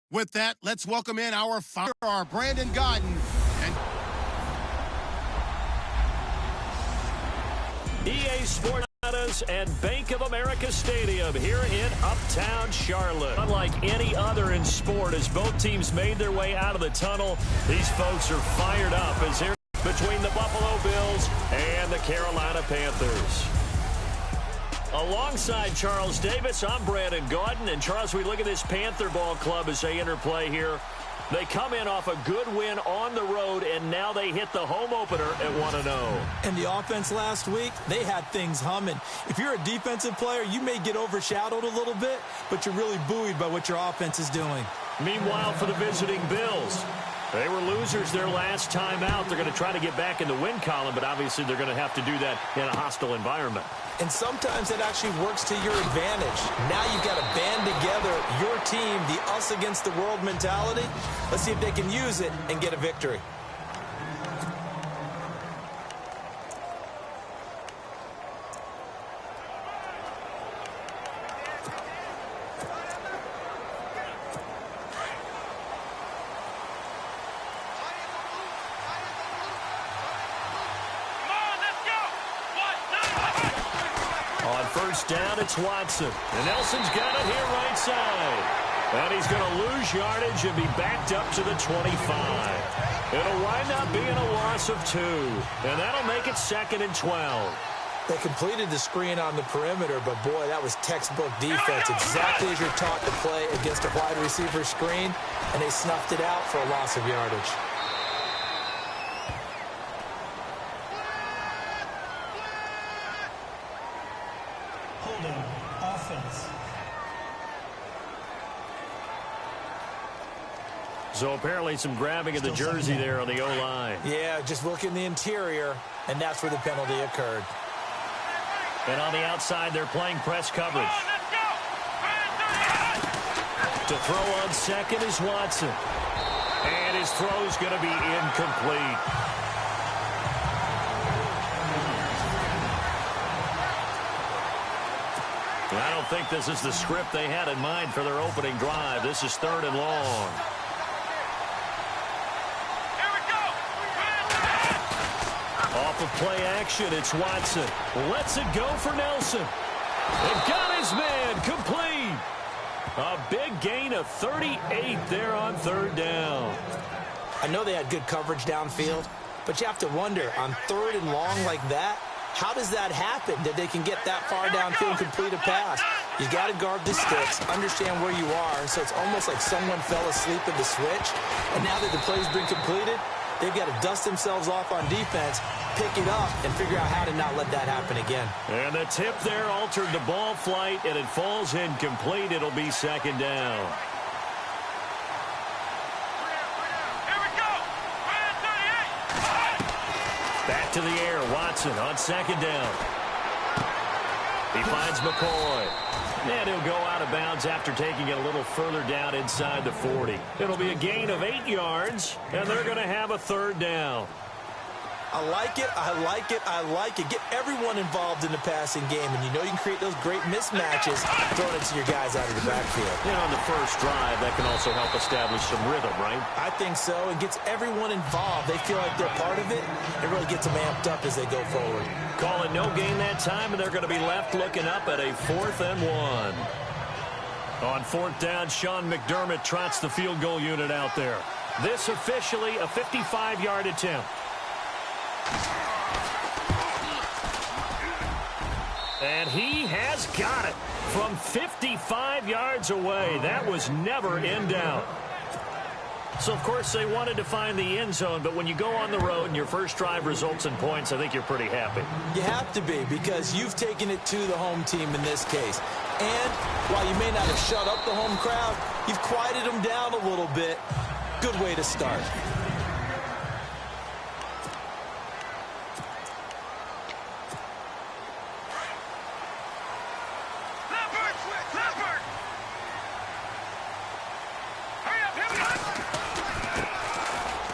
With that, let's welcome in our founder, Brandon Godden. EA Sports and Bank of America Stadium here in Uptown Charlotte. Unlike any other in sport, as both teams made their way out of the tunnel, these folks are fired up as they're between the Buffalo Bills and the Carolina Panthers. Alongside Charles Davis, I'm Brandon Godden. And Charles, we look at this Panther ball club as they interplay here. They come in off a good win on the road, and now they hit the home opener at 1-0. And the offense last week, they had things humming. If you're a defensive player, you may get overshadowed a little bit, but you're really buoyed by what your offense is doing. Meanwhile, for the visiting Bills, they were losers their last time out. They're going to try to get back in the win column, but obviously they're going to have to do that in a hostile environment. And sometimes it actually works to your advantage. Now you've got to band together your team, the us against the world mentality. Let's see if they can use it and get a victory. First down, it's Watson. And Nelson's got it here right side. And he's going to lose yardage and be backed up to the 25. It'll wind up being a loss of 2. And that'll make it 2nd and 12. They completed the screen on the perimeter, but boy, that was textbook defense. Exactly as you're taught to play against a wide receiver screen. And they snuffed it out for a loss of yardage. So apparently some grabbing of the jersey there on the O-line. Yeah, just look in the interior, and that's where the penalty occurred. And on the outside, they're playing press coverage. To throw on second is Watson. And his throw's going to be incomplete. I don't think this is the script they had in mind for their opening drive. This is 3rd and long. Off of play action, it's Watson. Lets it go for Nelson. And got his man complete. A big gain of 38 there on 3rd down. I know they had good coverage downfield, but you have to wonder, on 3rd and long like that, how does that happen that they can get that far downfield and complete a pass? You got to guard the sticks, understand where you are, and so it's almost like someone fell asleep at the switch, and now that the play's been completed, they've got to dust themselves off on defense, pick it up, and figure out how to not let that happen again. And the tip there altered the ball flight, and it falls incomplete. It'll be 2nd down. Back to the air, Watson on 2nd down. He finds McCoy. And he'll go out of bounds after taking it a little further down inside the 40. It'll be a gain of 8 yards, and they're going to have a 3rd down. I like it, I like it, I like it. Get everyone involved in the passing game, and you know you can create those great mismatches throwing it to your guys out of the backfield. You know, on the first drive, that can also help establish some rhythm, right? I think so. It gets everyone involved. They feel like they're part of it. It really gets them amped up as they go forward. Call it no gain that time, and they're going to be left looking up at a 4th and 1. On 4th down, Sean McDermott trots the field goal unit out there. This officially a 55-yard attempt. And he has got it from 55 yards away. That was never in doubt. So, of course, they wanted to find the end zone, but when you go on the road and your first drive results in points, I think you're pretty happy. You have to be, because you've taken it to the home team in this case. And while you may not have shut up the home crowd, you've quieted them down a little bit. Good way to start.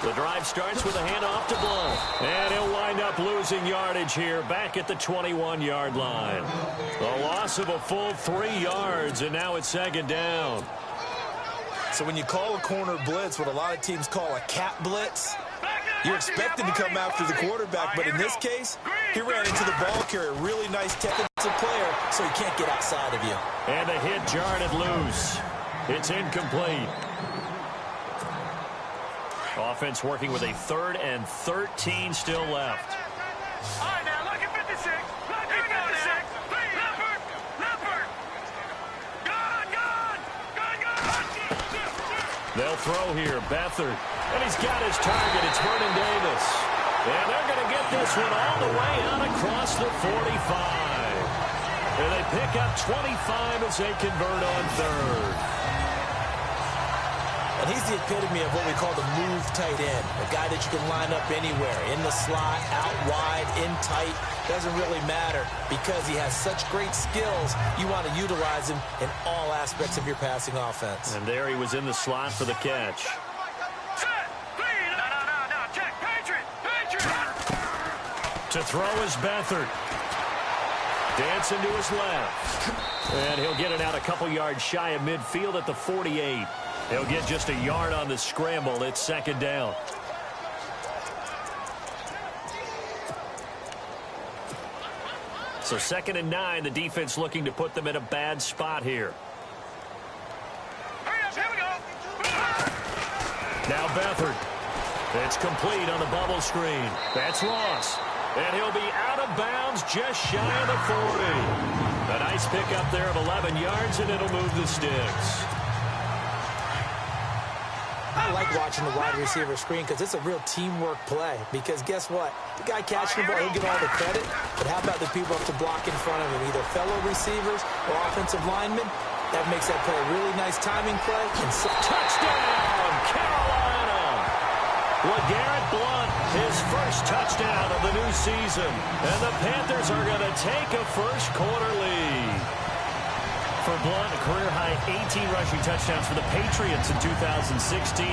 The drive starts with a handoff to Blount. And he'll wind up losing yardage here back at the 21-yard line. A loss of a full 3 yards, and now it's 2nd down. So when you call a corner blitz, what a lot of teams call a cat blitz, you're expected to come after the quarterback, but in this case, he ran into the ball carrier. Really nice defensive player, so he can't get outside of you. And a hit jarred it loose. It's incomplete. Offense working with a 3rd and 13 still left. All right, now look at 56. Look at 56. Leopard. Gone. They'll throw here. Beathard. And he's got his target. It's Vernon Davis. And they're going to get this one all the way out across the 45. And they pick up 25 as they convert on 3rd. And he's the epitome of what we call the move tight end, a guy that you can line up anywhere, in the slot, out wide, in tight. Doesn't really matter because he has such great skills. You want to utilize him in all aspects of your passing offense. And there he was in the slot for the catch. No. Check. Patriot. To throw is Beathard. Dancing to his left. And he'll get it out a couple yards shy of midfield at the 48. He'll get just a yard on the scramble. It's 2nd down. So 2nd and 9. The defense looking to put them in a bad spot here. Hurry up, here we go. Now Beathard. It's complete on the bubble screen. That's Ross. And he'll be out of bounds just shy of the 40. A nice pickup there of 11 yards, and it'll move the sticks. I like watching the wide receiver screen because it's a real teamwork play. Because guess what? The guy catching the ball, he'll get all the credit. But how about the people up to block in front of him, either fellow receivers or offensive linemen? That makes that play a really nice timing play. And Touchdown, Carolina! LeGarrette Blount, his first touchdown of the new season. And the Panthers are going to take a first-quarter lead. For Blount, a career-high 18 rushing touchdowns for the Patriots in 2016.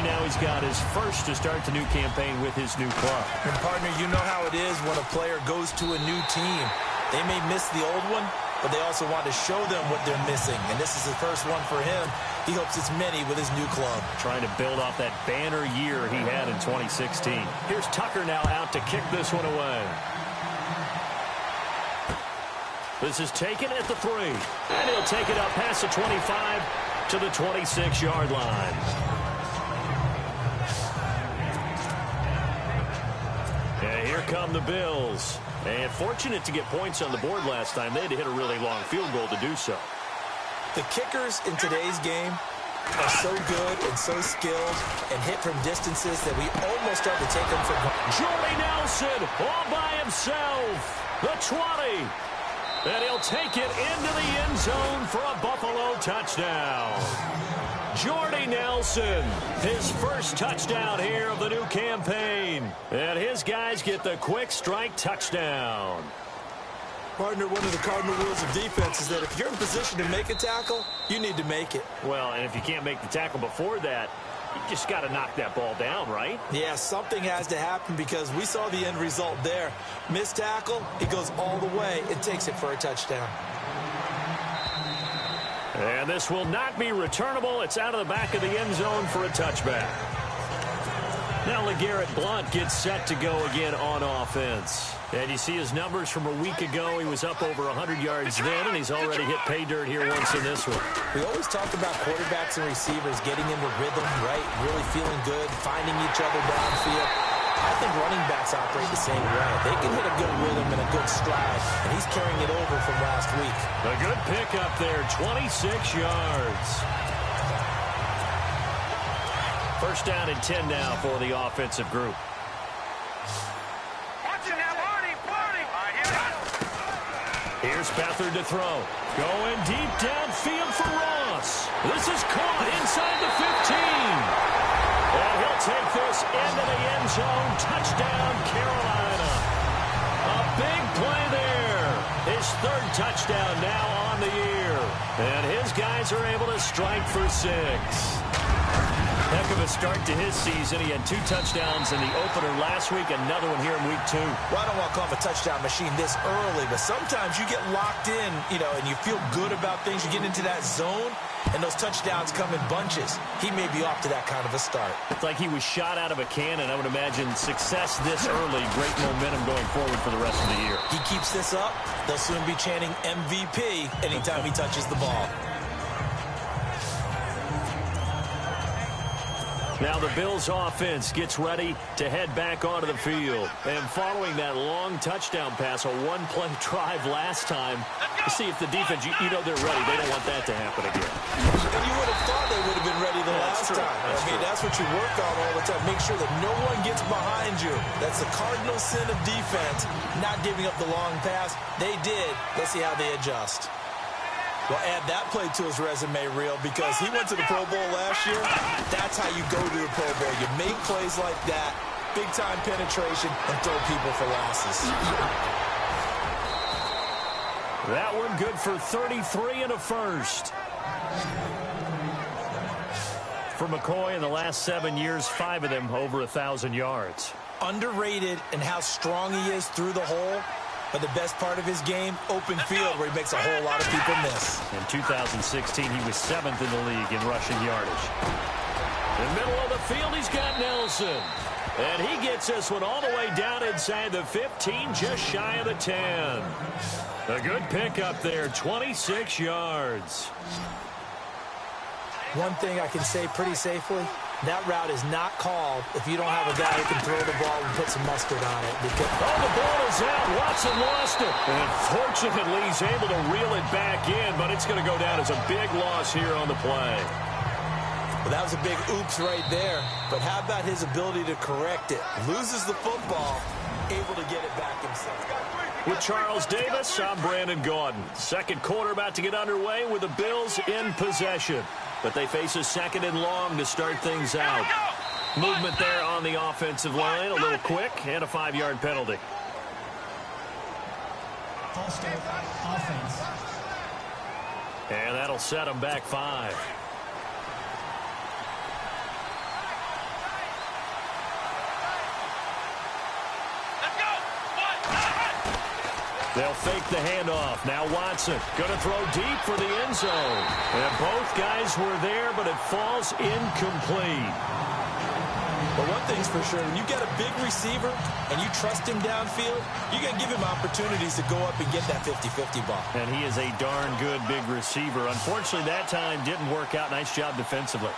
Now he's got his first to start the new campaign with his new club. And, partner, you know how it is when a player goes to a new team. They may miss the old one, but they also want to show them what they're missing. And this is the first one for him. He hopes it's many with his new club. Trying to build off that banner year he had in 2016. Here's Tucker now out to kick this one away. This is taken at the 3. And he'll take it up past the 25 to the 26-yard line. And here come the Bills. And fortunate to get points on the board last time. They had to hit a really long field goal to do so. The kickers in today's game are so good and so skilled and hit from distances that we almost start to take them for granted. Jordy Nelson all by himself. The 20. And he'll take it into the end zone for a Buffalo touchdown. Jordy Nelson, his first touchdown here of the new campaign. And his guys get the quick strike touchdown. Partner, one of the cardinal rules of defense is that if you're in position to make a tackle, you need to make it. Well, and if you can't make the tackle before that, you just got to knock that ball down, right? Yeah, something has to happen because we saw the end result there. Missed tackle, he goes all the way and takes it for a touchdown. And this will not be returnable. It's out of the back of the end zone for a touchback. Now LeGarrette Blount gets set to go again on offense. And you see his numbers from a week ago. He was up over 100 yards then, and he's already hit pay dirt here once in this one. We always talk about quarterbacks and receivers getting into rhythm, right? Really feeling good, finding each other downfield. I think running backs operate the same way. They can hit a good rhythm and a good stride, and he's carrying it over from last week. A good pickup there, 26 yards. First down and 10 now for the offensive group. Here's Beathard to throw. Going deep downfield for Ross. This is caught inside the 15. And he'll take this into the end zone. Touchdown, Carolina. A big play there. His 3rd touchdown now on the year. And his guys are able to strike for 6. Heck of a start to his season. He had 2 touchdowns in the opener last week, another one here in week 2. Well, I don't want to call him a touchdown machine this early, but sometimes you get locked in, and you feel good about things. You get into that zone, and those touchdowns come in bunches. He may be off to that kind of a start. It's like he was shot out of a cannon. I would imagine success this early, great momentum going forward for the rest of the year. He keeps this up, they'll soon be chanting MVP anytime he touches the ball. Now the Bills offense gets ready to head back onto the field. And following that long touchdown pass, a one-play drive last time, to see if the defense, you know they're ready. They don't want that to happen again. And you would have thought they would have been ready the last time. That's what you work on all the time. Make sure that no one gets behind you. That's the cardinal sin of defense, not giving up the long pass. They did. Let's see how they adjust. Well, add that play to his resume reel because he went to the Pro Bowl last year. That's how you go to the Pro Bowl. You make plays like that, big-time penetration, and throw people for losses. That one good for 33 and a first. For McCoy in the last 7 years, 5 of them over 1,000 yards. Underrated in how strong he is through the hole. But the best part of his game, open field, where he makes a whole lot of people miss. In 2016, he was 7th in the league in rushing yardage. In the middle of the field, he's got Nelson. And he gets this one all the way down inside the 15, just shy of the 10. A good pickup there, 26 yards. One thing I can say pretty safely, that route is not called if you don't have a guy who can throw the ball and put some mustard on it. Because the ball is out. Watson lost it. And fortunately, he's able to reel it back in, but it's going to go down as a big loss here on the play. Well, that was a big oops right there. But how about his ability to correct it? Loses the football, able to get it back himself. With Charles Davis, I'm Brandon Gaudin. Second quarter about to get underway with the Bills in possession. But they face a second and long to start things out. Movement there on the offensive line, a little quick, and a 5-yard penalty. Offense. And that'll set them back 5. They'll fake the handoff. Now Watson going to throw deep for the end zone. And both guys were there, but it falls incomplete. But one thing's for sure, when you get a big receiver and you trust him downfield, you got to give him opportunities to go up and get that 50-50 ball. And he is a darn good big receiver. Unfortunately, that time didn't work out. Nice job defensively.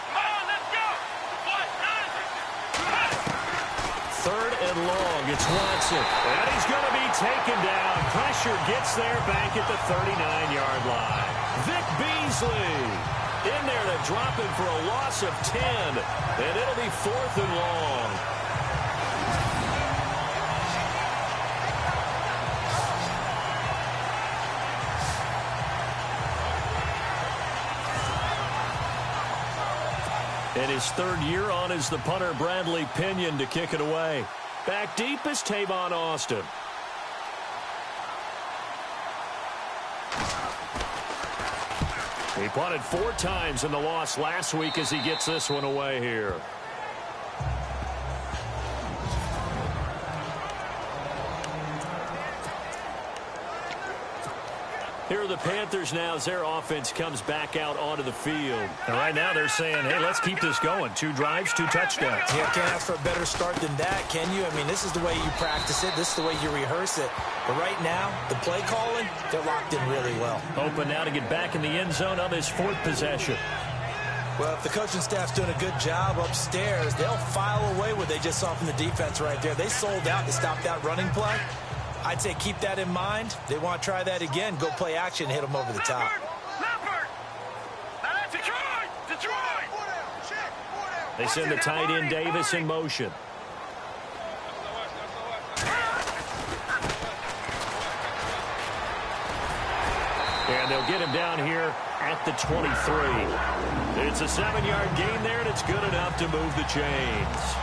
Third and long, it's Watson. And he's going to be taken down. Pressure gets there back at the 39-yard line. Vic Beasley in there to drop him for a loss of 10. And it'll be 4th and long. And his third year on is the punter Bradley Pinion to kick it away. Back deep is Tavon Austin. He punted 4 times in the loss last week as he gets this one away here. Here are the Panthers now as their offense comes back out onto the field. And right now they're saying, hey, let's keep this going. 2 drives, 2 touchdowns. Yeah, can't ask for a better start than that, can you? I mean, this is the way you practice it. This is the way you rehearse it. But right now, the play calling, they're locked in really well. Open now to get back in the end zone on this 4th possession. Well, if the coaching staff's doing a good job upstairs, they'll file away what they just saw from the defense right there. They sold out to stop that running play. I'd say keep that in mind. They want to try that again. Go play action, hit them over the top. They send the tight end Davis in motion. And they'll get him down here at the 23. It's a 7-yard gain there, and it's good enough to move the chains.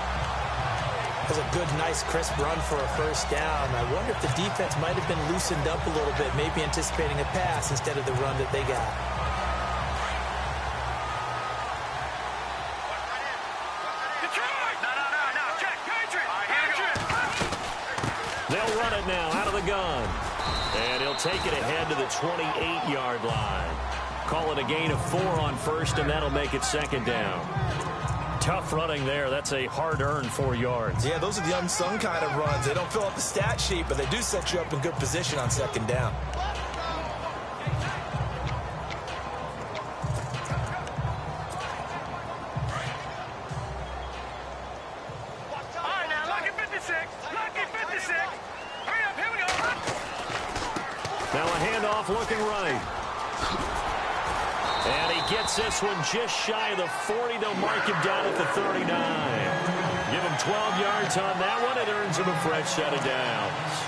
That was a good, nice, crisp run for a first down. I wonder if the defense might have been loosened up a little bit, maybe anticipating a pass instead of the run that they got. They'll run it now out of the gun. And he'll take it ahead to the 28-yard line. call it a gain of 4 on first, and that'll make it second down. Tough running there. That's a hard-earned 4 yards. Yeah, those are the unsung kind of runs. They don't fill up the stat sheet, but they do set you up in good position on second down. Now a handoff looking right. And he gets this one just shy of the 40. They'll mark him down at the 39. Give him 12 yards on that one. It earns him a fresh set of downs.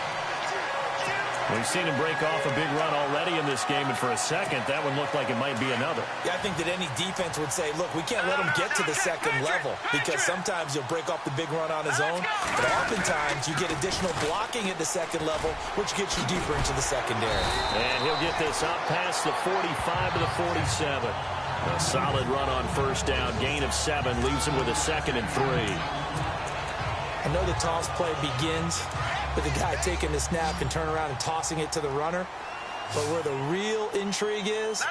We've seen him break off a big run already in this game, and for a second, that one looked like it might be another. Yeah, I think that any defense would say, look, we can't let him get to the second level, because sometimes he'll break off the big run on his own, but oftentimes you get additional blocking at the second level, which gets you deeper into the secondary. And he'll get this out past the 45 to the 47. A solid run on first down. Gain of 7 leaves him with a 2nd and 3. I know the toss play begins with the guy taking the snap and turn around and tossing it to the runner. But where the real intrigue is,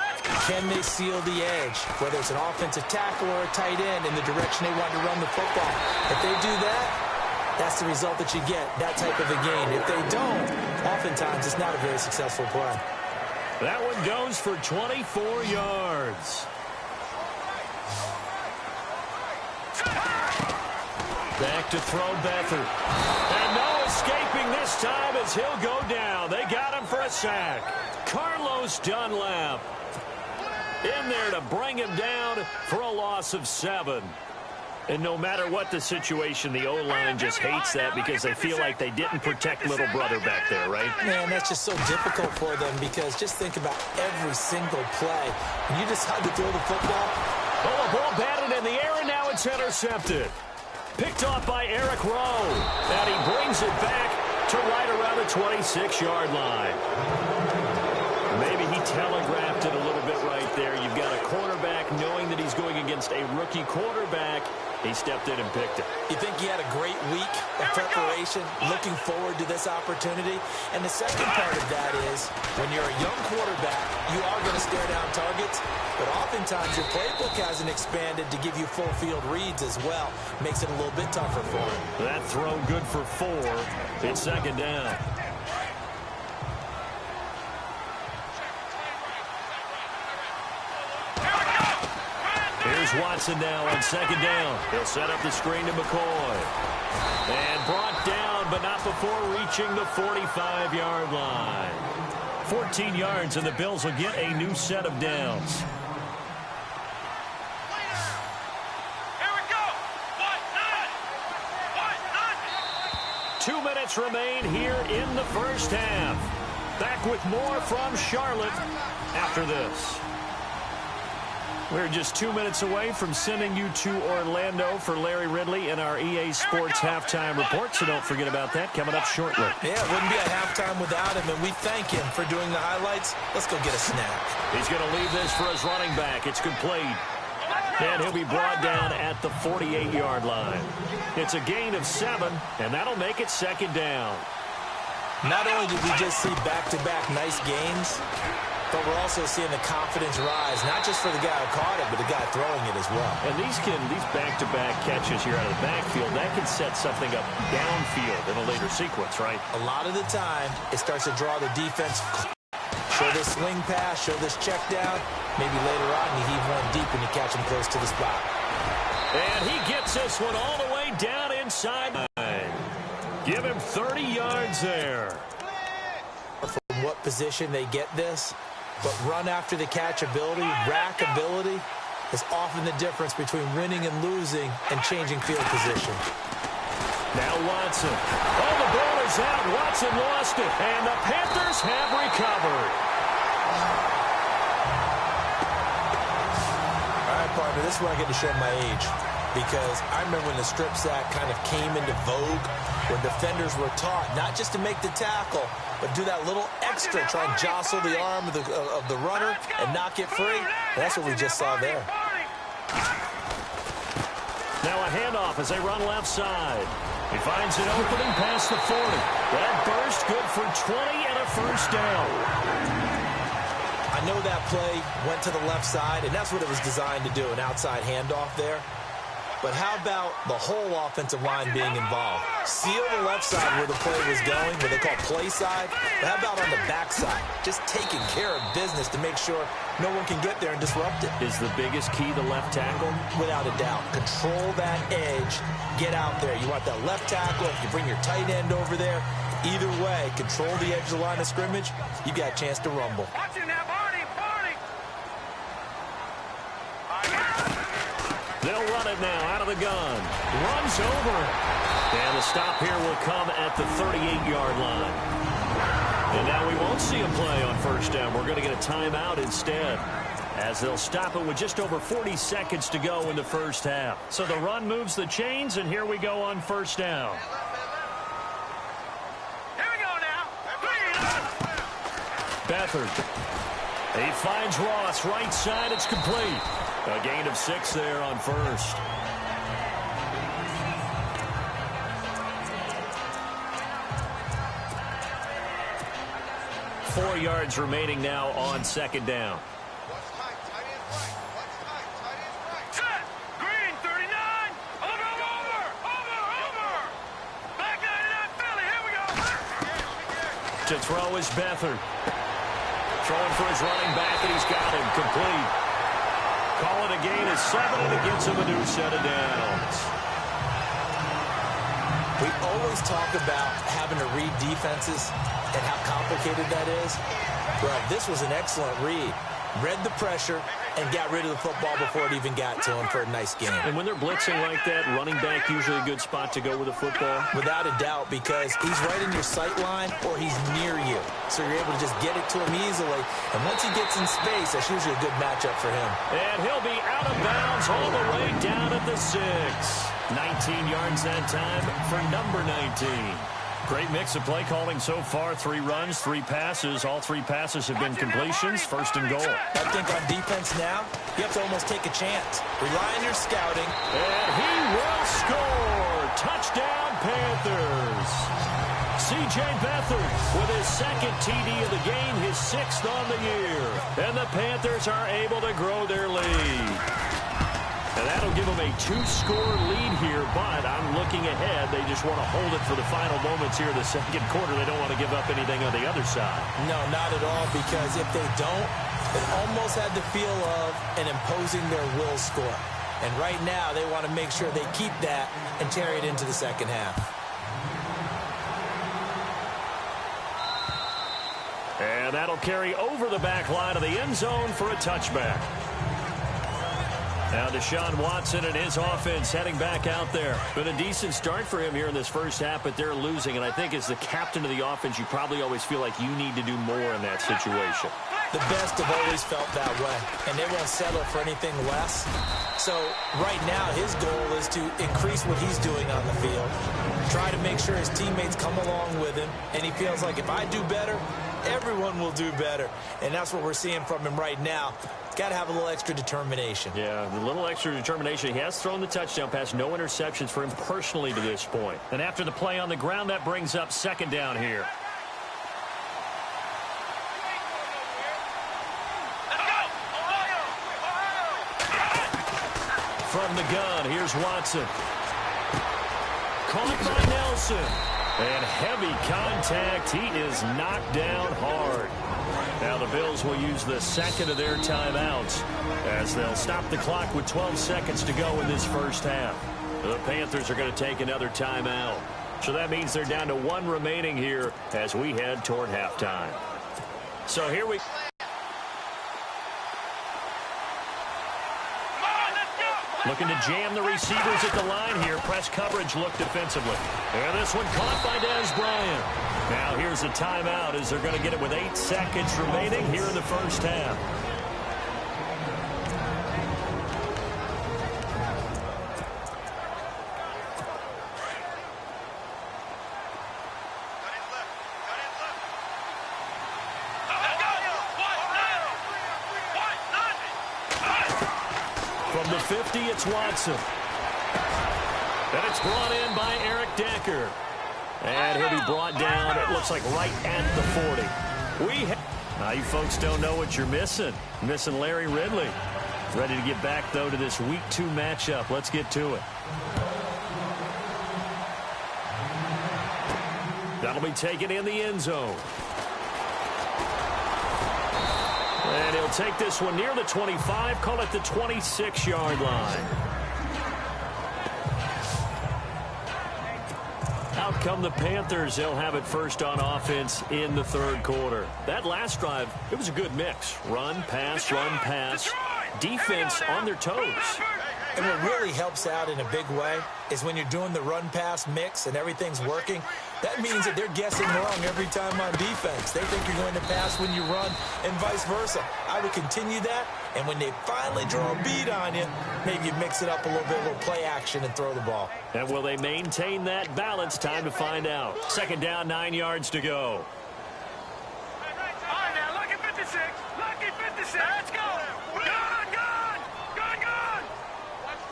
can they seal the edge? Whether it's an offensive tackle or a tight end in the direction they want to run the football. If they do that, that's the result that you get, that type of a gain. If they don't, oftentimes it's not a very successful play. That one goes for 24 yards. Back to throw Beathard. And no escaping this time as he'll go down. They got him for a sack. Carlos Dunlap in there to bring him down for a loss of 7. And no matter what the situation, the O-line just hates that because they feel like they didn't protect little brother back there, right? Man, that's just so difficult for them because just think about every single play. When you decide to throw the football. Oh, the ball batted in the air, and now it's intercepted. Picked off by Eric Rowe. And he brings it back to right around the 26-yard line. Maybe he telegraphed it a little bit right there. You've got a quarterback knowing that he's going against a rookie quarterback. He stepped in and picked it. You think he had a great week of preparation, looking forward to this opportunity? And the second part of that is, when you're a young quarterback, you are going to stare down targets, but oftentimes your playbook hasn't expanded to give you full field reads as well. Makes it a little bit tougher for him. That throw good for 4. It's second down. Here's Watson now on second down. He'll set up the screen to McCoy. And brought down, but not before reaching the 45-yard line. 14 yards, and the Bills will get a new set of downs. Here we go. 2 minutes remain here in the first half. Back with more from Charlotte after this. We're just 2 minutes away from sending you to Orlando for Larry Ridley in our EA Sports halftime report, so don't forget about that coming up shortly. Yeah, it wouldn't be a halftime without him, and we thank him for doing the highlights. Let's go get a snap. He's going to leave this for his running back. It's complete. And he'll be brought down at the 48-yard line. It's a gain of 7, and that'll make it second down. Not only did we just see back-to-back nice gains, but we're also seeing the confidence rise, not just for the guy who caught it, but the guy throwing it as well. And these back-to-back catches here out of the backfield, that can set something up downfield in a later sequence, right? A lot of the time, it starts to draw the defense. Show this swing pass, show this check down. Maybe later on, you heave one deep and you catch him close to the spot. And he gets this one all the way down inside. Give him 30 yards there. From what position they get this, but run after the catch ability, rack ability, is often the difference between winning and losing and changing field position. Now Watson. Oh, the ball is out. Watson lost it, and the Panthers have recovered. All right, partner, this is where I get to show my age. Because I remember when the strip sack kind of came into vogue, where defenders were taught not just to make the tackle, but do that little extra, try and jostle the arm of the runner and knock it free. And that's what we just saw there. Now a handoff as they run left side. He finds an opening past the 40. That burst good for 20 and a first down. I I know that play went to the left side, and that's what it was designed to do, an outside handoff there. But how about the whole offensive line being involved? Seal the left side where the play was going, what they call play side. But how about on the back side? Just taking care of business to make sure no one can get there and disrupt it. Is the biggest key the left tackle? Without a doubt. Control that edge. Get out there. You want that left tackle. If you bring your tight end over there, either way, control the edge of the line of scrimmage, you got a chance to rumble. Watch it now, Barney, Barney. They'll run it now out of the gun. Runs over it. And the stop here will come at the 38-yard line. And now we won't see a play on first down. We're going to get a timeout instead, as they'll stop it with just over 40 seconds to go in the first half. So the run moves the chains, and here we go on first down. Here we go now. Beathard. He finds Ross. Right side, it's complete. A gain of 6 there on first. Four yards remaining now on second down. Set. Green, 39. Over. Back 99, Philly. Here we go. To throw is Beathard. Throwing for his running back, and he's got him complete. Call it a gain of 7, and it gets him a new set of downs. We always talk about having to read defenses and how complicated that is. Well, this was an excellent read. Read the pressure and got rid of the football before it even got to him for a nice game. And when they're blitzing like that, running back usually a good spot to go with the football? Without a doubt, because he's right in your sight line or he's near you. So you're able to just get it to him easily. And once he gets in space, that's usually a good matchup for him. And he'll be out of bounds all the way down at the 6. 19 yards that time for number 19. Great mix of play calling so far. 3 runs, 3 passes. All 3 passes have been completions. First and goal. I think on defense now, you have to almost take a chance. Rely on your scouting. And he will score. Touchdown, Panthers. C.J. Beathard with his second TD of the game, his 6th on the year. And the Panthers are able to grow their lead. And that'll give them a 2-score lead here, but I'm looking ahead. They just want to hold it for the final moments here in the second quarter. They don't want to give up anything on the other side. No, not at all, because if they don't, it almost had the feel of an imposing their will score. And right now, they want to make sure they keep that and carry it into the second half. And that'll carry over the back line of the end zone for a touchback. Now Deshaun Watson and his offense heading back out there. Been a decent start for him here in this first half, but they're losing. And I think as the captain of the offense, you probably always feel like you need to do more in that situation. The best have always felt that way, and they won't settle for anything less. So right now, his goal is to increase what he's doing on the field, try to make sure his teammates come along with him, and he feels like if I do better, everyone will do better. And that's what we're seeing from him right now. Got to have a little extra determination. Yeah, the little extra determination. He has thrown the touchdown pass. No interceptions for him personally to this point. And after the play on the ground, that brings up second down here. From the gun, here's Watson. Caught by Nelson. And heavy contact. He is knocked down hard. Now the Bills will use the second of their timeouts as they'll stop the clock with 12 seconds to go in this first half. The Panthers are going to take another timeout. So that means they're down to 1 remaining here as we head toward halftime. So here we looking to jam the receivers at the line here. Press coverage look defensively. And this one caught by Dez Bryant. Now here's a timeout as they're going to get it with 8 seconds remaining here in the first half. From the 50, it's Watson. And it's brought in by Eric Decker. And he'll be brought down, it looks like right at the 40. Now, you folks don't know what you're missing. Missing Larry Ridley. Ready to get back, though, to this Week 2 matchup. Let's get to it. That'll be taken in the end zone. And he'll take this one near the 25, call it the 26-yard line. Out come the Panthers. They'll have it first on offense in the third quarter. That last drive, it was a good mix. Run, pass, run, pass. Defense on their toes. And what really helps out in a big way is when you're doing the run-pass mix and everything's working, that means that they're guessing wrong every time on defense. They think you're going to pass when you run and vice versa. I would continue that, and when they finally draw a beat on you, maybe you mix it up a little bit, a little play action and throw the ball. And will they maintain that balance? Time to find out. Second down, 9 yards to go. All right, now, lucky 56. Lucky 56. Let's go.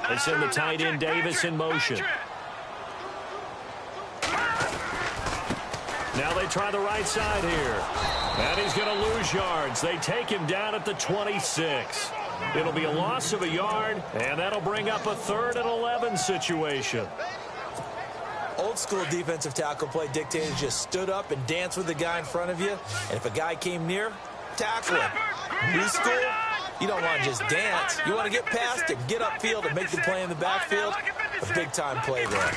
They send the tight end Davis in motion. Now they try the right side here. And he's going to lose yards. They take him down at the 26. It'll be a loss of a yard, and that'll bring up a 3rd and 11 situation. Old school defensive tackle play dictated just stood up and danced with the guy in front of you. And if a guy came near, tackle him. New school, you don't want to just dance. You want to get past it, get upfield, and make the play in the backfield. A big-time play there.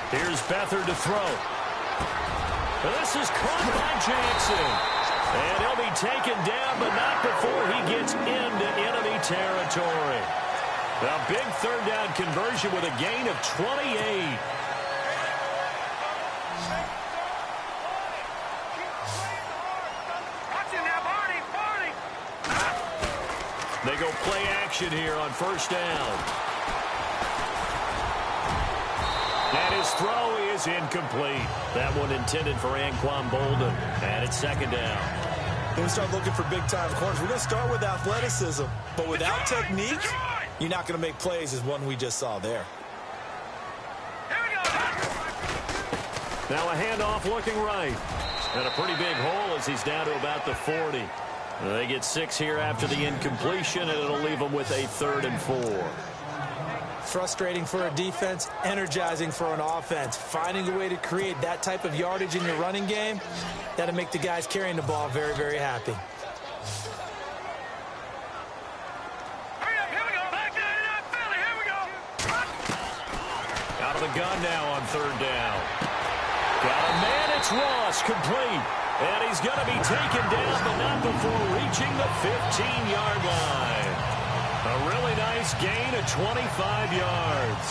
Here's Beathard to throw. This is caught by Jackson. And he'll be taken down, but not before he gets into enemy territory. A big third down conversion with a gain of 28. They go play action here on first down. And his throw is incomplete. That one intended for Anquan Bolden. And it's second down. When we start looking for big-time corners, we're going to start with athleticism. But without technique, you're not going to make plays as one we just saw there. Now a handoff looking right. And a pretty big hole as he's down to about the 40. They get 6 here after the incompletion, and it'll leave them with a 3rd and 4. Frustrating for a defense, energizing for an offense. Finding a way to create that type of yardage in your running game, that'll make the guys carrying the ball very, very happy. Out of the gun now on third down. Got a man, it's Ross, complete. And he's going to be taken down, but not before reaching the 15-yard line. A really nice gain of 25 yards.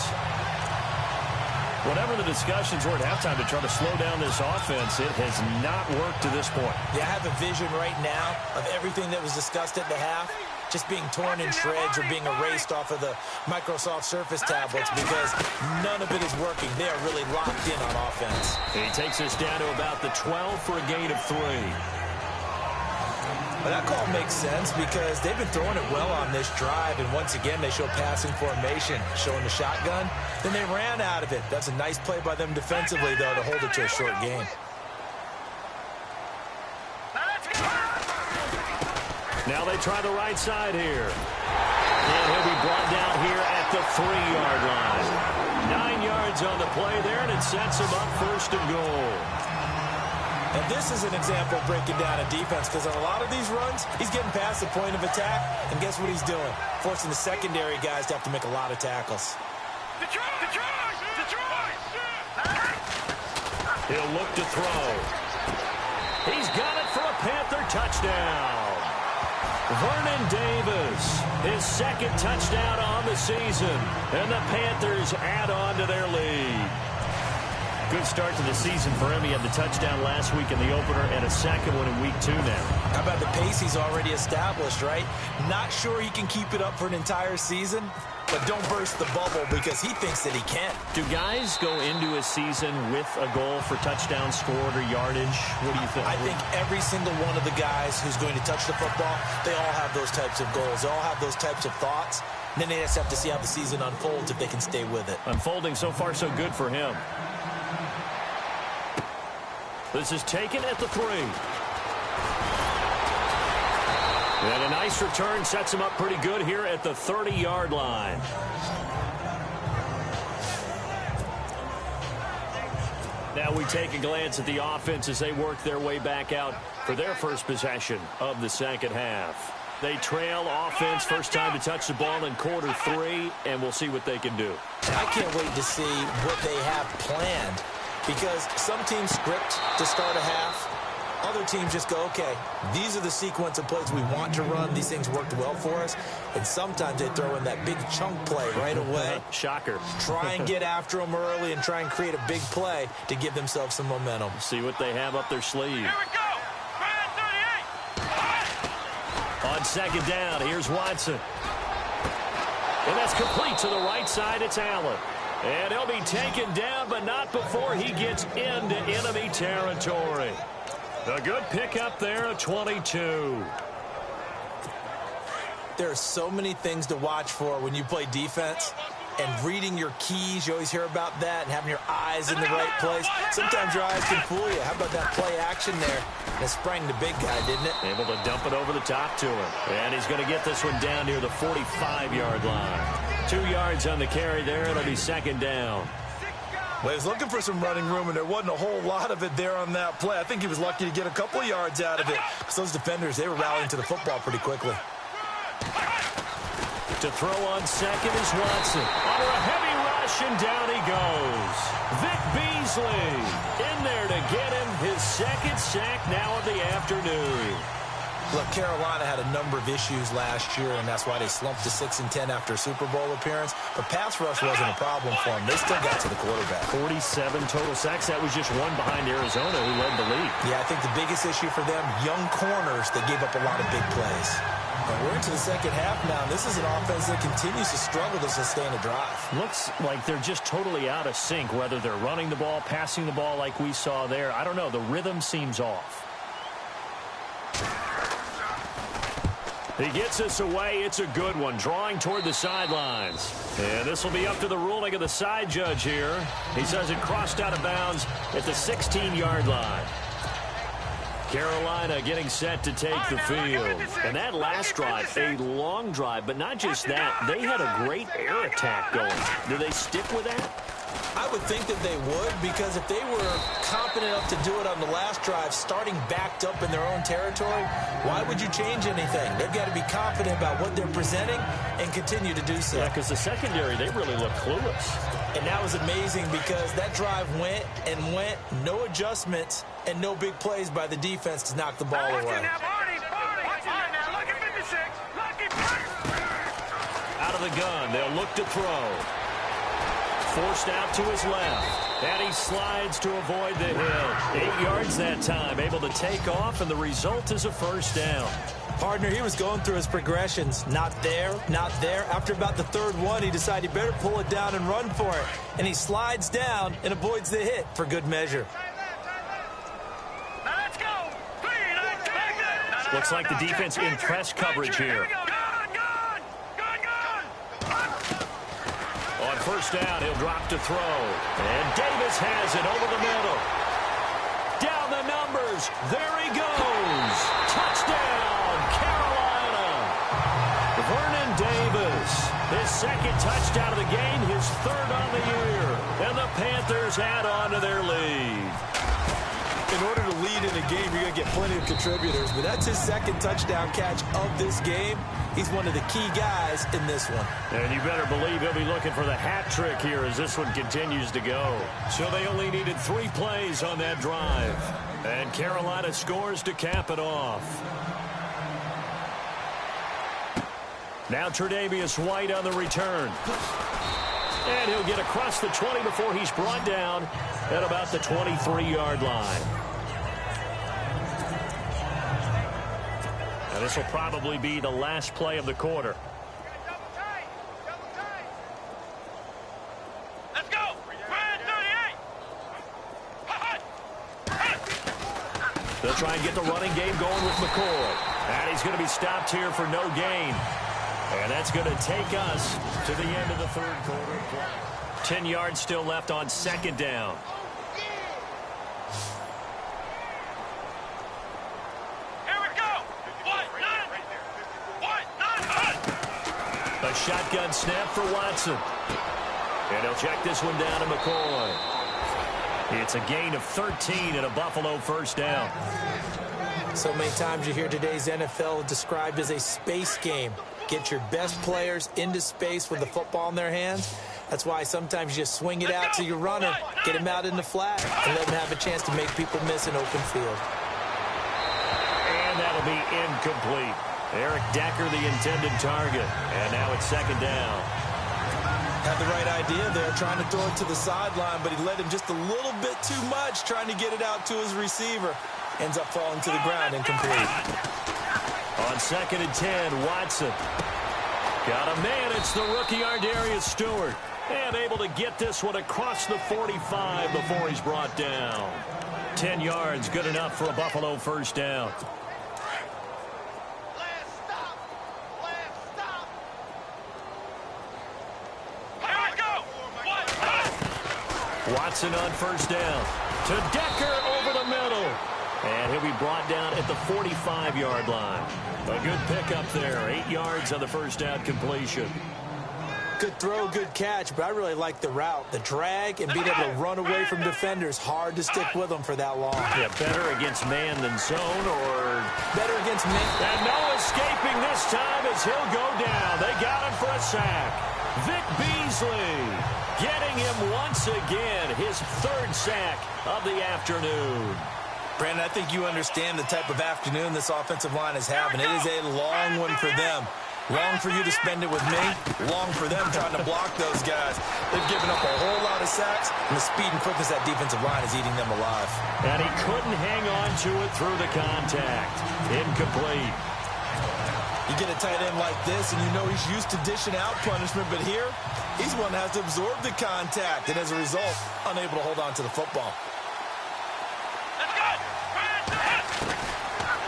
Whatever the discussions were at halftime to try to slow down this offense, it has not worked to this point. Yeah, I have a vision right now of everything that was discussed at the half just being torn in shreds or being erased off of the Microsoft Surface tablets because none of it is working. They are really locked in on offense. He takes us down to about the 12 for a gain of 3. Well, that call makes sense because they've been throwing it well on this drive, and once again they show passing formation, showing the shotgun. Then they ran out of it. That's a nice play by them defensively, though, to hold it to a short gain. Now they try the right side here. And he'll be brought down here at the 3-yard line. 9 yards on the play there, and it sets him up first and goal. And this is an example of breaking down a defense because on a lot of these runs, he's getting past the point of attack, and guess what he's doing? Forcing the secondary guys to have to make a lot of tackles. He'll look to throw. He's got it for a Panther touchdown. Vernon Davis, his second touchdown on the season, and the Panthers add on to their lead. Good start to the season for him. He had the touchdown last week in the opener and a second one in week 2 now. How about the pace he's already established, right? Not sure he can keep it up for an entire season, but don't burst the bubble because he thinks that he can. Do guys go into a season with a goal for touchdowns scored or yardage? What do you think? I think every single one of the guys who's going to touch the football, they all have those types of goals. They all have those types of thoughts. And then they just have to see how the season unfolds if they can stay with it. Unfolding so far so good for him. This is taken at the 3. And a nice return sets him up pretty good here at the 30-yard line. Now we take a glance at the offense as they work their way back out for their first possession of the second half. They trail offense, first time to touch the ball in quarter 3, and we'll see what they can do. I can't wait to see what they have planned, because some teams script to start a half. Other teams just go, okay, these are the sequence of plays we want to run. These things worked well for us. And sometimes they throw in that big chunk play right away. Shocker. Try and get after them early and try and create a big play to give themselves some momentum. See what they have up their sleeve. Here we go. On second down, here's Watson. And that's complete to the right side. It's Allen. And he'll be taken down, but not before he gets into enemy territory. A good pickup there at 22. There are so many things to watch for when you play defense. And reading your keys, you always hear about that, and having your eyes in the right place. Sometimes your eyes can fool you. How about that play action there? That sprang the big guy, didn't it? Able to dump it over the top to him. And he's going to get this one down near the 45-yard line. 2 yards on the carry there. It'll be second down. Well, he was looking for some running room, and there wasn't a whole lot of it there on that play. I think he was lucky to get a couple of yards out of it, because those defenders, they were rallying to the football pretty quickly. To throw on second is Watson. Under a heavy rush, and down he goes. Vic Beasley in there to get him his second sack now of the afternoon. Look, Carolina had a number of issues last year, and that's why they slumped to 6-10 after a Super Bowl appearance. But pass rush wasn't a problem for them. They still got to the quarterback. 47 total sacks. That was just one behind Arizona, who led the league. Yeah, I think the biggest issue for them, young corners, they gave up a lot of big plays. But we're into the second half now. This is an offense that continues to struggle to sustain a drive. Looks like they're just totally out of sync, whether they're running the ball, passing the ball like we saw there. I don't know. The rhythm seems off. He gets us away. It's a good one, drawing toward the sidelines. And this will be up to the ruling of the side judge here. He says it crossed out of bounds at the 16-yard line. Carolina getting set to take the field. And that last drive, a long drive, but not just that. They had a great air attack going. Do they stick with that? I would think that they would, because if they were confident enough to do it on the last drive, starting backed up in their own territory, why would you change anything? They've got to be confident about what they're presenting and continue to do so. Yeah, because the secondary, they really look clueless. And that was amazing, because that drive went and went, no adjustments, and no big plays by the defense to knock the ball away. Out of the gun, they'll look to throw. Forced out to his left. And he slides to avoid the hill. 8 yards that time. Able to take off, and the result is a first down. Partner, he was going through his progressions. Not there, not there. After about the third one, he decided he better pull it down and run for it. And he slides down and avoids the hit for good measure. Now let's go. Looks like the defense in press coverage here. On first down, he'll drop to throw. And Davis has it over the middle. Down the numbers. There he goes. Touchdown, Carolina. Vernon Davis. His second touchdown of the game, his third on the year. And the Panthers add on to their lead. In order to lead in a game, you're going to get plenty of contributors, but that's his second touchdown catch of this game. He's one of the key guys in this one. And you better believe he'll be looking for the hat trick here as this one continues to go. So they only needed 3 plays on that drive. And Carolina scores to cap it off. Now Tre'Davious White on the return. And he'll get across the 20 before he's brought down at about the 23-yard line. Now this will probably be the last play of the quarter. Let's go. 38. They'll try and get the running game going with McCoy. And he's going to be stopped here for no gain. And that's going to take us to the end of the third quarter. 10 yards still left on second down. Here we go. 1, 9. shotgun snap for Watson. And he'll check this one down to McCoy. It's a gain of 13 and a Buffalo first down. So many times you hear today's NFL described as a space game. Get your best players into space with the football in their hands. That's why sometimes you just swing it out to your runner, get him out in the flat, and let him have a chance to make people miss an open field. And that'll be incomplete. Eric Decker, the intended target. And now it's second down. Had the right idea there, trying to throw it to the sideline, but he led him just a little bit too much, trying to get it out to his receiver. Ends up falling to the ground, incomplete. On second and 10, Watson. Got a man, it's the rookie Ardarius Stewart. And able to get this one across the 45 before he's brought down. 10 yards, good enough for a Buffalo first down. Watson on first down. To Decker over the middle. And he'll be brought down at the 45-yard line. A good pickup there. 8 yards on the first down completion. Good throw, good catch, but I really like the route. The drag and being able to run away from defenders. Hard to stick with them for that long. Yeah, better against man than zone, or better against man. And no escaping this time as he'll go down. They got him for a sack. Vic Beasley getting him once again. His third sack of the afternoon. Brandon, I think you understand the type of afternoon this offensive line is having. It is a long one for them. Long for you to spend it with me. Long for them trying to block those guys. They've given up a whole lot of sacks, and the speed and quickness of that defensive line is eating them alive. And he couldn't hang on to it through the contact. Incomplete. You get a tight end like this, and you know he's used to dishing out punishment, but here, he's one that has to absorb the contact, and as a result, unable to hold on to the football.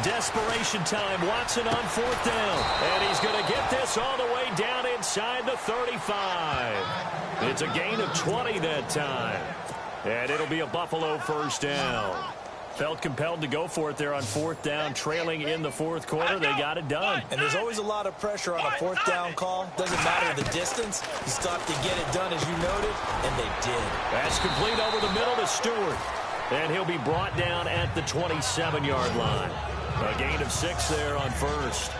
Desperation time. Watson on fourth down. And he's going to get this all the way down inside the 35. It's a gain of 20 that time. And it'll be a Buffalo first down. Felt compelled to go for it there on fourth down, trailing in the fourth quarter. They got it done. And there's always a lot of pressure on a fourth down call. Doesn't matter the distance. You still have to get it done, as you noted, and they did. That's complete over the middle to Stewart. And he'll be brought down at the 27-yard line. A gain of 6 there on first.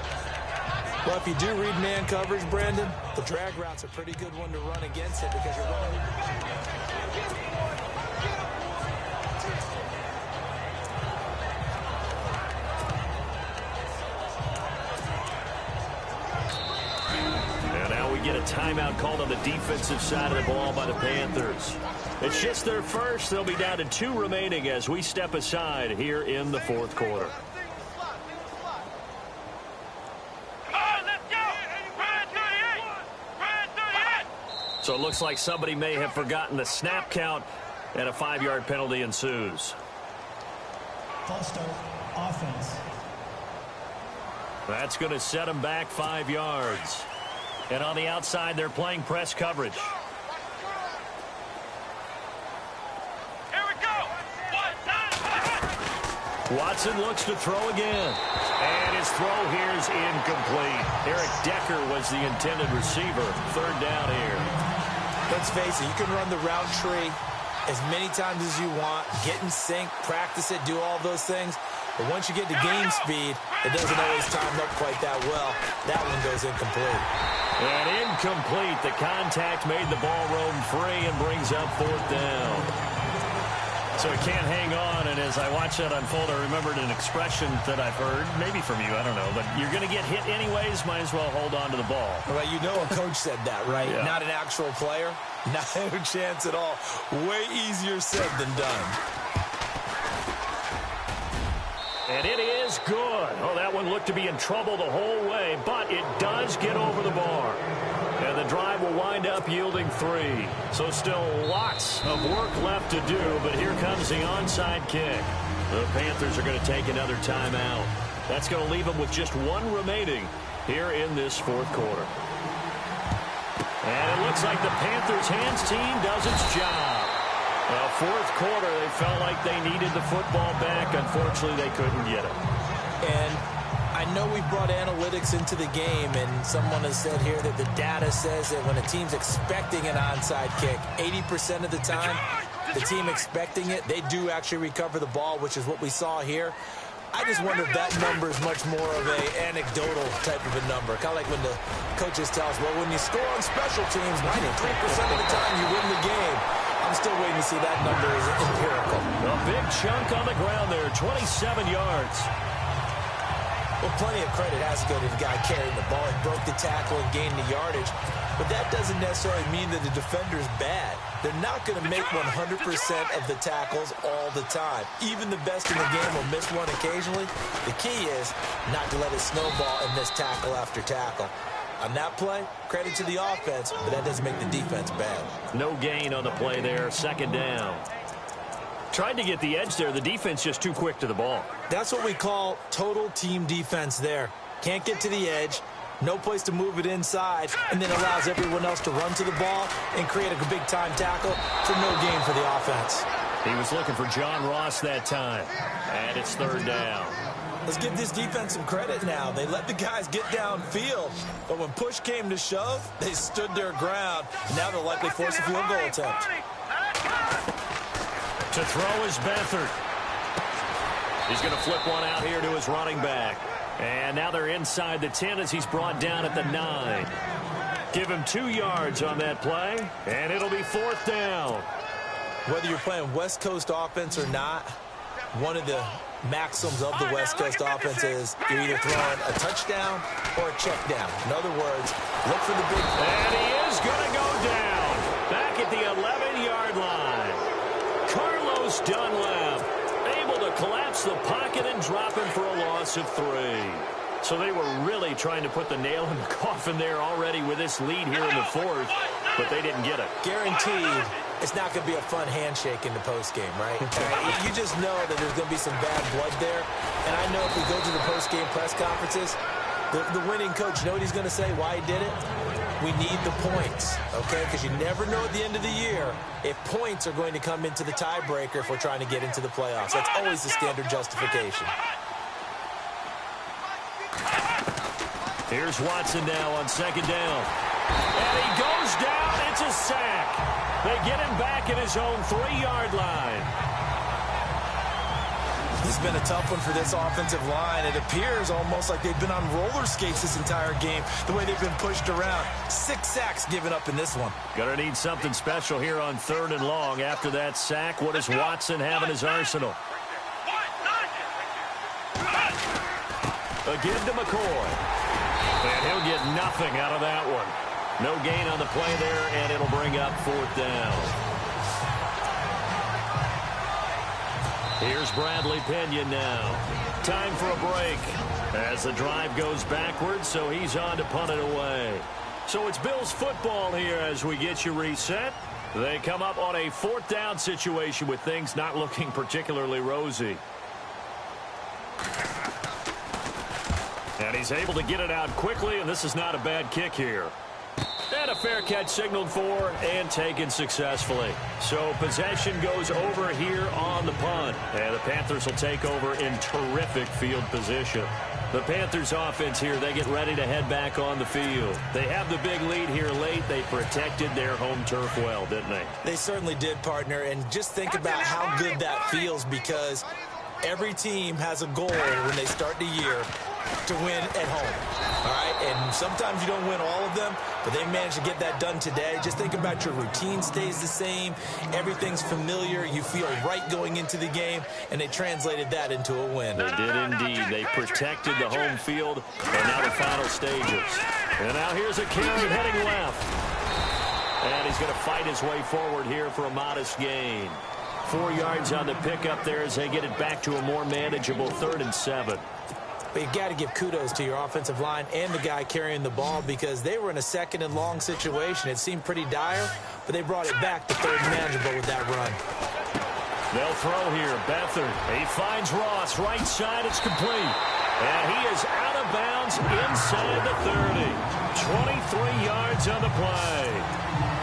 Well, if you do read man coverage, Brandon, the drag route's a pretty good one to run against it because you're running. And now we get a timeout called on the defensive side of the ball by the Panthers. It's just their first. They'll be down to 2 remaining as we step aside here in the fourth quarter. So it looks like somebody may have forgotten the snap count, and a 5-yard penalty ensues. False start, offense. That's going to set them back 5 yards. And on the outside, they're playing press coverage. Here we go. Watson looks to throw again. And his throw here is incomplete. Eric Decker was the intended receiver. Third down here. Let's face it, you can run the route tree as many times as you want, get in sync, practice it, do all those things. But once you get to game speed, it doesn't always time up quite that well. That one goes incomplete. And incomplete. The contact made the ball roam free and brings up fourth down. So he can't hang on, and as I watch that unfold, I remembered an expression that I've heard, maybe from you, I don't know, but you're going to get hit anyways, might as well hold on to the ball. Well, you know a coach said that, right? Yeah. Not an actual player. Not a chance at all. Way easier said than done. And it is good. Oh, that one looked to be in trouble the whole way, but it does get over the bar. And the drive will wind up yielding 3. So still lots of work left to do, but here comes the onside kick. The Panthers are going to take another timeout. That's going to leave them with just 1 remaining here in this fourth quarter. And it looks like the Panthers hands team does its job. Fourth quarter, they felt like they needed the football back. Unfortunately, they couldn't get it. And I I know we've brought analytics into the game, and someone has said here that the data says that when a team's expecting an onside kick, 80% of the time, the team expecting it, they do actually recover the ball, which is what we saw here. I just wonder if that number is much more of an anecdotal type of a number. Kind of like when the coaches tell us, well, when you score on special teams, 93% of the time you win the game. I'm still waiting to see that number is empirical. A big chunk on the ground there, 27 yards. Well, plenty of credit has to go to the guy carrying the ball. He broke the tackle and gained the yardage. But that doesn't necessarily mean that the defender is bad. They're not going to make 100% of the tackles all the time. Even the best in the game will miss one occasionally. The key is not to let it snowball and miss tackle after tackle. On that play, credit to the offense, but that doesn't make the defense bad. No gain on the play there, second down. Tried to get the edge there. The defense just too quick to the ball. That's what we call total team defense there. Can't get to the edge, no place to move it inside, and then allows everyone else to run to the ball and create a big-time tackle for no gain for the offense. He was looking for John Ross that time, and it's third down. Let's give this defense some credit now. They let the guys get downfield, but when push came to shove, they stood their ground. Now they'll likely force a field goal attempt. To throw is Beathard. He's going to flip one out here to his running back. And now they're inside the 10 as he's brought down at the 9. Give him 2 yards on that play, and it'll be fourth down. Whether you're playing West Coast offense or not, one of the maxims of the West Coast offense is you're either throwing a touchdown or a check down. In other words, look for the big play. And he is going to go down back at the 11-yard line. Carlos Dunlap able to collapse the pocket and drop him for a loss of 3. So they were really trying to put the nail in the coffin there already with this lead here in the fourth, but they didn't get it. Guaranteed it's not going to be a fun handshake in the postgame, right? You just know that there's going to be some bad blood there. And I know if we go to the postgame press conferences, the winning coach, you know what he's going to say, why he did it? We need the points, okay? Because you never know at the end of the year if points are going to come into the tiebreaker if we're trying to get into the playoffs. That's always the standard justification. Here's Watson now on second down. And he goes down. It's a sack. They get him back at his own 3-yard line. This has been a tough one for this offensive line. It appears almost like they've been on roller skates this entire game, the way they've been pushed around. 6 sacks given up in this one. Gonna need something special here on 3rd and long. After that sack, what does Watson have in his arsenal? Again to McCoy. And he'll get nothing out of that one. No gain on the play there, and it'll bring up 4th down. Here's Bradley Pinion now. Time for a break as the drive goes backwards, so he's on to punt it away. So it's Bills football here as we get you reset. They come up on a 4th down situation with things not looking particularly rosy. And he's able to get it out quickly, and this is not a bad kick here. And a fair catch signaled for and taken successfully. So possession goes over here on the punt. And the Panthers will take over in terrific field position. The Panthers offense here, they get ready to head back on the field. They have the big lead here late. They protected their home turf well, didn't they? They certainly did, partner. And just think about how good that feels, because every team has a goal when they start the year to win at home. All right, and sometimes you don't win all of them, but they managed to get that done today. Just think about your routine stays the same. Everything's familiar. You feel right going into the game, and they translated that into a win. They did indeed. They protected the home field, and now the final stages. And now here's a carry heading left. And he's going to fight his way forward here for a modest gain. 4 yards on the pickup there as they get it back to a more manageable 3rd and 7. But you got to give kudos to your offensive line and the guy carrying the ball, because they were in a 2nd and long situation. It seemed pretty dire, but they brought it back to 3rd and manageable with that run. They'll throw here. Beathard. He finds Ross. Right side. It's complete. And he is out of bounds inside the 30. 23 yards on the play.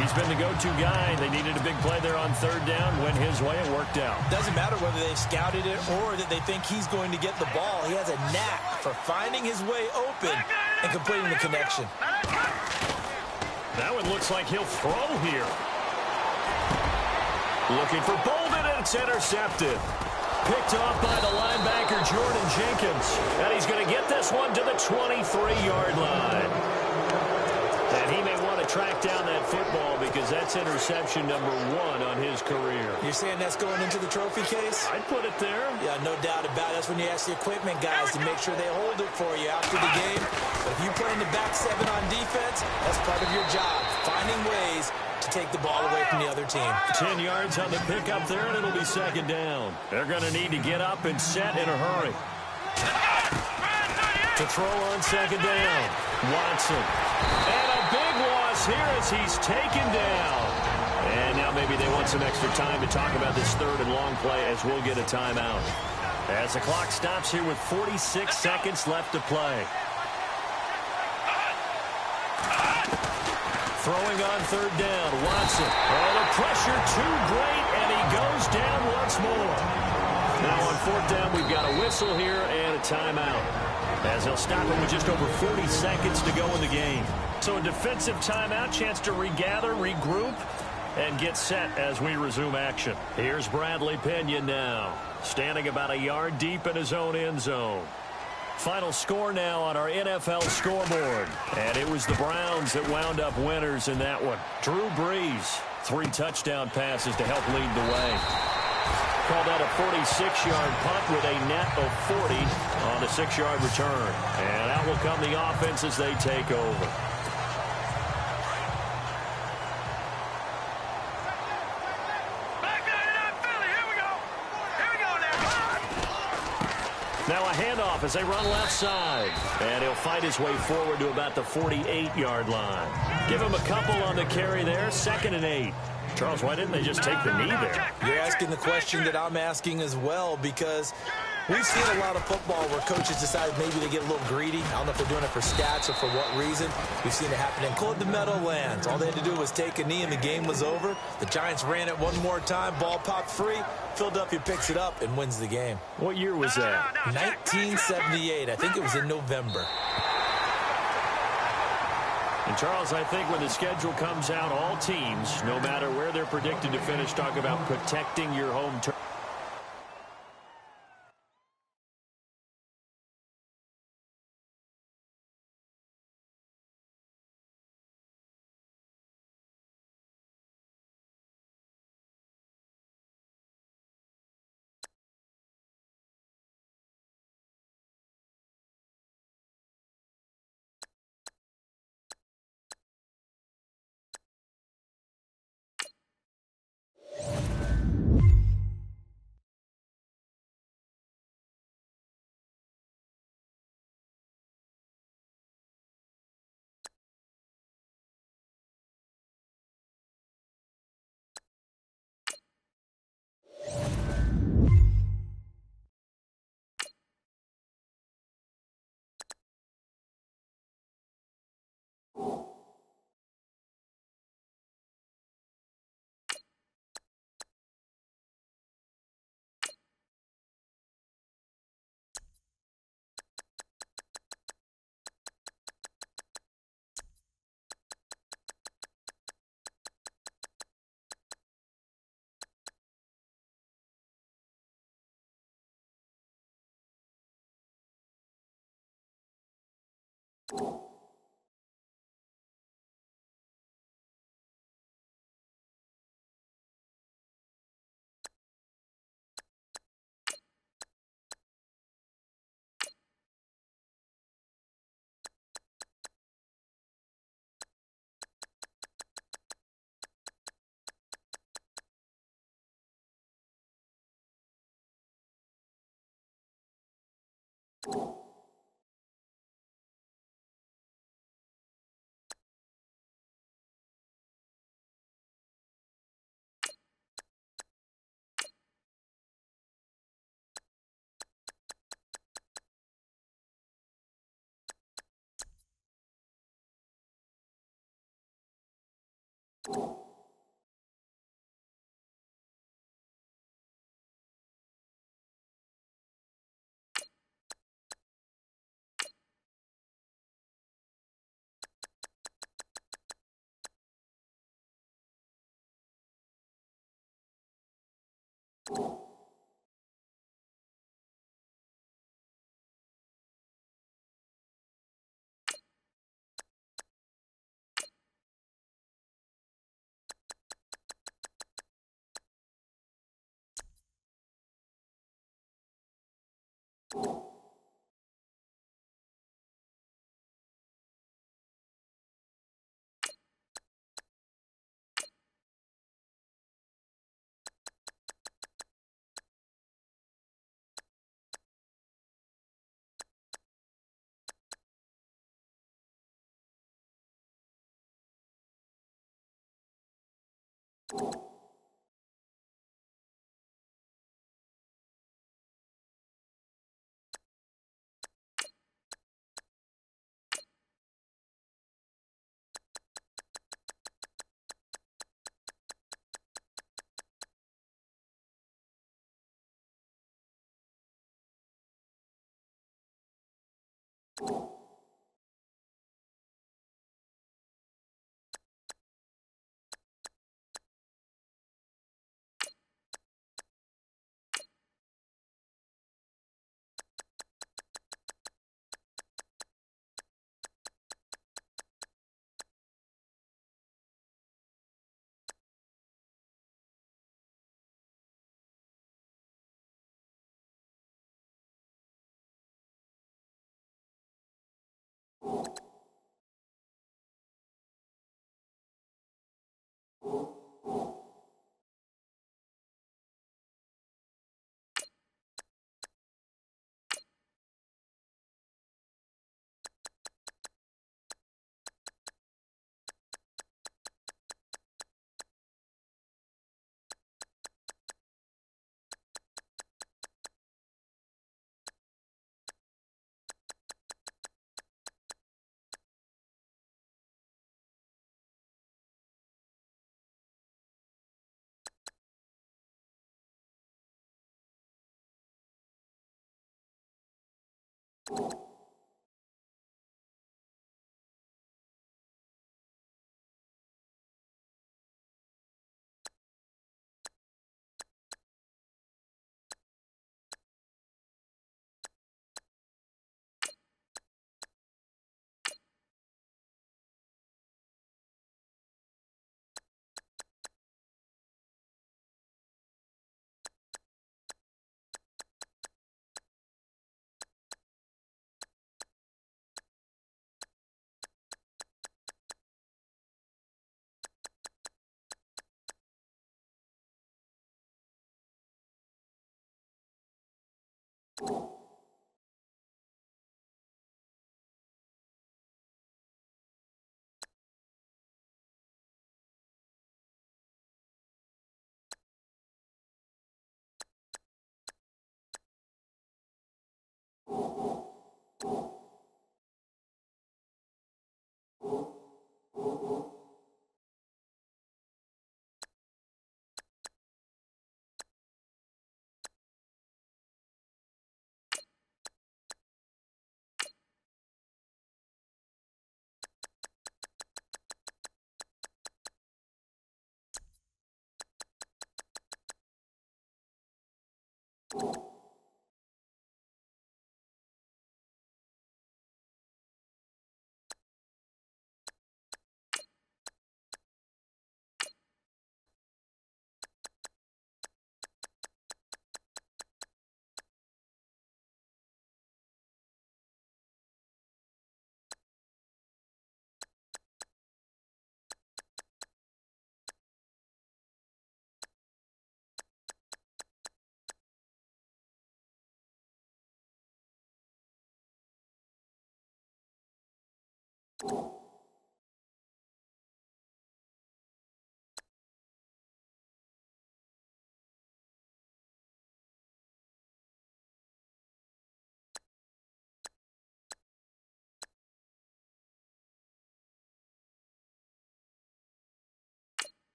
He's been the go-to guy. They needed a big play there on third down. Went his way. It worked out. Doesn't matter whether they've scouted it or that they think he's going to get the ball. He has a knack for finding his way open and completing the connection. That one looks like he'll throw here. Looking for Bolden, and it's intercepted. Picked off by the linebacker, Jordan Jenkins. And he's going to get this one to the 23-yard line. And he may want to track down that football because that's interception number 1 on his career. You're saying that's going into the trophy case? I'd put it there. Yeah, no doubt about it. That's when you ask the equipment guys to make sure they hold it for you after the game. But if you play in the back 7 on defense, that's part of your job, finding ways to take the ball away from the other team. 10 yards on the pickup there, and it'll be second down. They're going to need to get up and set in a hurry. To throw on second down, Watson. And a big loss here as he's taken down. And now maybe they want some extra time to talk about this third and long play as we'll get a timeout. As the clock stops here with 46 seconds left to play. Throwing on third down, Watson. Oh, the pressure too great, and he goes down once more. Now on fourth down, we've got a whistle here and a timeout. As he'll stop him with just over 40 seconds to go in the game. So a defensive timeout, chance to regather, regroup, and get set as we resume action. Here's Bradley Pinion now, standing about a yard deep in his own end zone. Final score now on our NFL scoreboard. And it was the Browns that wound up winners in that one. Drew Brees, 3 touchdown passes to help lead the way. Called out a 46-yard punt with a net of 40 on a 6-yard return. And out will come the offense as they take over. Now a handoff as they run left side. And he'll fight his way forward to about the 48-yard line. Give him a couple on the carry there. 2nd and 8. Charles, why didn't they just take the knee there? You're asking the question that I'm asking as well, because we've seen a lot of football where coaches decide maybe they get a little greedy. I don't know if they're doing it for stats or for what reason. We've seen it happen in cold the Meadowlands. All they had to do was take a knee and the game was over. The Giants ran it one more time. Ball popped free. Philadelphia picks it up and wins the game. What year was that? 1978. I think it was in November. And, Charles, I think when the schedule comes out, all teams, no matter where they're predicted to finish, talk about protecting your home turf.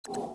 You